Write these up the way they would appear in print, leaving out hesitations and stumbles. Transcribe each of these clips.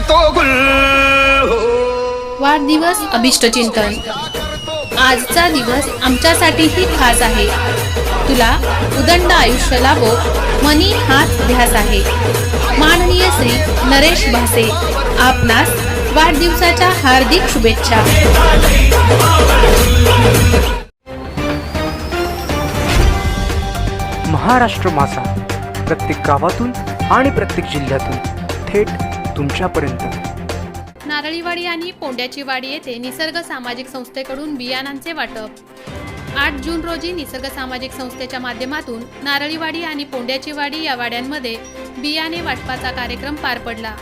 करतो गुल। वाढदिवस अभिष्टचिंतन। आजचा दिवस आमच्यासाठीही खास आहे। तुला उदंड आयुष्य लाभो, मनी हाच ध्यास आहे। माननीय श्री नरेश भासे, आपणास वाढदिवसाच्या हार्दिक शुभेच्छा। महाराष्ट्र माझा, प्रत्येक गावातून आणि प्रत्येक जिल्ह्यातून थेट तुमच्यापर्यंत। नारळीवाडी आणि पोंड्याची वाडी येथे निसर्ग सामाजिक संस्थेकडून बियाणांचे वाटप। 8 जून रोजी निसर्ग सामाजिक संस्थेच्या माध्यमातून नारळीवाडी आणि पोंड्याची वाडी या वाड्यांमध्ये बियाणे वाटपाचा कार्यक्रम पार पडला।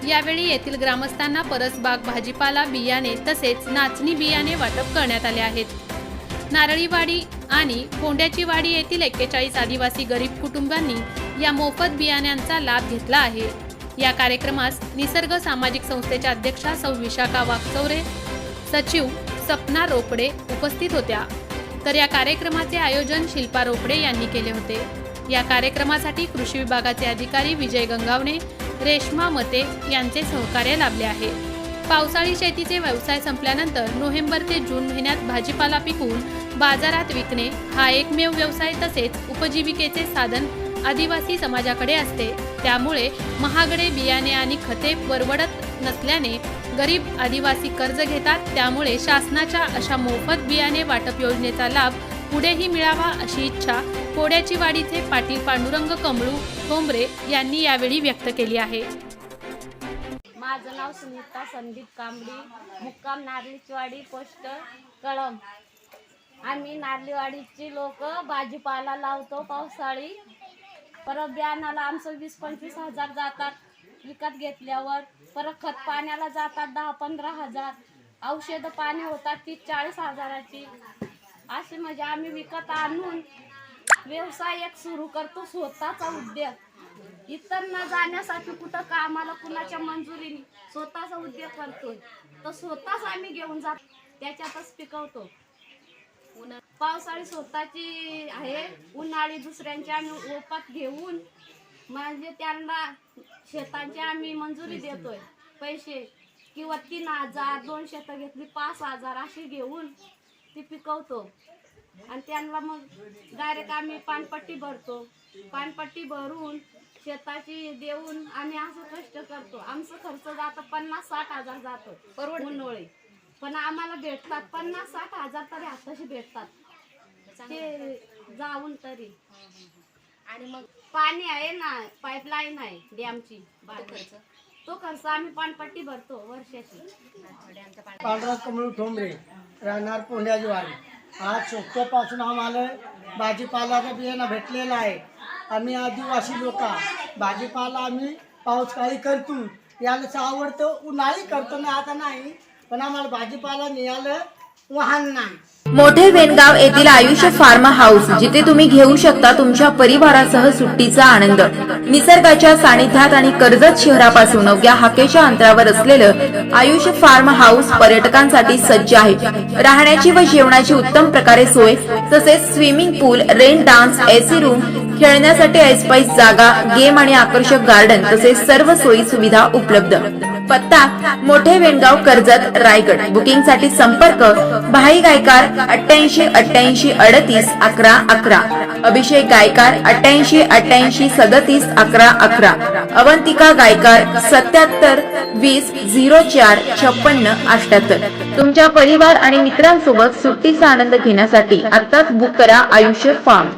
यावेळी येथील ग्रामस्थांना परसबाग भाजीपाला बियाणे तसेच नाचणी बियाणे वाटप करण्यात आले आहेत। नारळीवाडी आणि पोंड्याची वाडी येथील 41 आदिवासी गरीब कुटुंबांनी या मोफत बियाण्यांचा लाभ घेतला आहे। या कार्यक्रमास निसर्ग सामाजिक संस्थेच्या अध्यक्षा सौ विशाखा वाकचौरे, सचिव सपना रोकडे उपस्थित होत्या। तर या कार्यक्रमाचे आयोजन शिल्पा रोकडे यांनी केले होते। या कार्यक्रमासाठी कृषी विभागाचे अधिकारी विजय गंगावणे, रेश्मा मते यांचे सहकार्य लाभले आहे। पावसाळी शेतीचे व्यवसाय संपल्यानंतर नोव्हेंबर ते जून महिन्यात भाजीपाला पिकवून बाजारात विकणे हा एकमेव व्यवसाय तसेच उपजीविकेचे साधन आदिवासी समाजाकडे असते। त्यामुळे महागडे बियाणे आणि खते परवडत नसल्याने गरीब आदिवासी कर्ज घेतात। त्यामुळे शासनाच्या अशा मोफत बियाणे वाटप योजनेचा लाभ पुढेही मिळावा अशी इच्छा पोंड्याची वाडीचे पाटील पांडुरंग कमळू ठोंबरे यांनी यावेळी व्यक्त केली आहे। माझं नाव सुनीता संदीप कांबडी, मुक्काम नारळीवाडी, पोस्ट कळम। आम्ही नारळीवाडीची लोक भाजीपाला लावतो पावसाळी। परत बियाणाला आमचं 20-25 हजार जातात विकत घेतल्यावर। परत खत पाण्याला जातात 10-15 हजार। औषध पाणी होतात 30-40 हजाराची। असे म्हणजे आम्ही विकत आणून व्यवसाय एक सुरू करतो, स्वतःचा उद्योग। इतर न जाण्यासाठी कुठं कामाला कुणाच्या मंजुरीने स्वतःचा उद्योग करतोय, तर स्वतःच आम्ही घेऊन जातो, त्याच्यातच पिकवतो। पावसाळी स्वतःची आहे, उन्हाळी दुसऱ्यांची आम्ही ओपात घेऊन म्हणजे त्यांना शेतांची आम्ही मंजुरी देतोय पैसे, किंवा 3000 2 शेतं घेतली 5000 अशी घेऊन ती पिकवतो। आणि त्यांना मग डायरेक्ट आम्ही पानपट्टी भरतो। पानपट्टी भरून शेताची देऊन आम्ही असं कष्ट करतो। आमचं खर्च जातं 50-60 हजार जातो उन्हाळी, पण आम्हाला भेटतात 50-60 हजार तरी आताशी भेटतात ते जाऊन तरी। आणि मग पाणी आहे ना, पाईपलाईन आहे डॅमची, तो खर्च आम्ही पानपट्टी भरतो वर्षाची। पांडुरंग कमळू ठोंबरे, राहणार पोंड्याची वाडी। आज सोप्यापासून आम्हाला भाजीपालाचं बियाणं भेटलेलं आहे। आम्ही आदिवासी लोक भाजीपाला आम्ही पावसाळी करतो, याला आवडतं, उन्हाळी करतो ना आता नाही, पण आम्हाला भाजीपाला न्यायला वाहन नाही। मोठे वेनगाव येथील आयुष्य फार्म हाऊस, जिथे तुम्ही घेऊ शकता तुमच्या परिवारासह सुट्टीचा आनंद। निसर्गाच्या सानिध्यात आणि कर्जत शहरापासून अवघ्या हाकेच्या अंतरावर असलेलं आयुष्य फार्म हाऊस पर्यटकांसाठी सज्ज आहे। राहण्याची व जेवणाची उत्तम प्रकारे सोय, तसेच स्विमिंग पूल, रेन डान्स, एसी रूम, खेळण्यासाठी ऐसपैस जागा, गेम आणि आकर्षक गार्डन तसेच सर्व सोयी सुविधा उपलब्ध। पत्ता मोठे वेनगाव, कर्जत, रायगड। बुकिंग साठी संपर्क भाई गायकार 88 88 38 11 11, अभिषेक गायकार 88 88 37 11 11, अवंतिका गायकार 77 20 04 56 78। तुमच्या परिवार आणि मित्रांसोबत सुट्टीचा आनंद घेण्यासाठी आत्ताच बुक करा आयुष्य फार्म।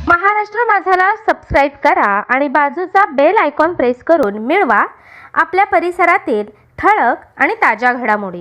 महाराष्ट्र माझाला सबस्क्राईब करा आणि बाजूचा बेल आयकॉन प्रेस करून मिळवा आपल्या परिसरातील ठळक आणि ताज्या घडामोडी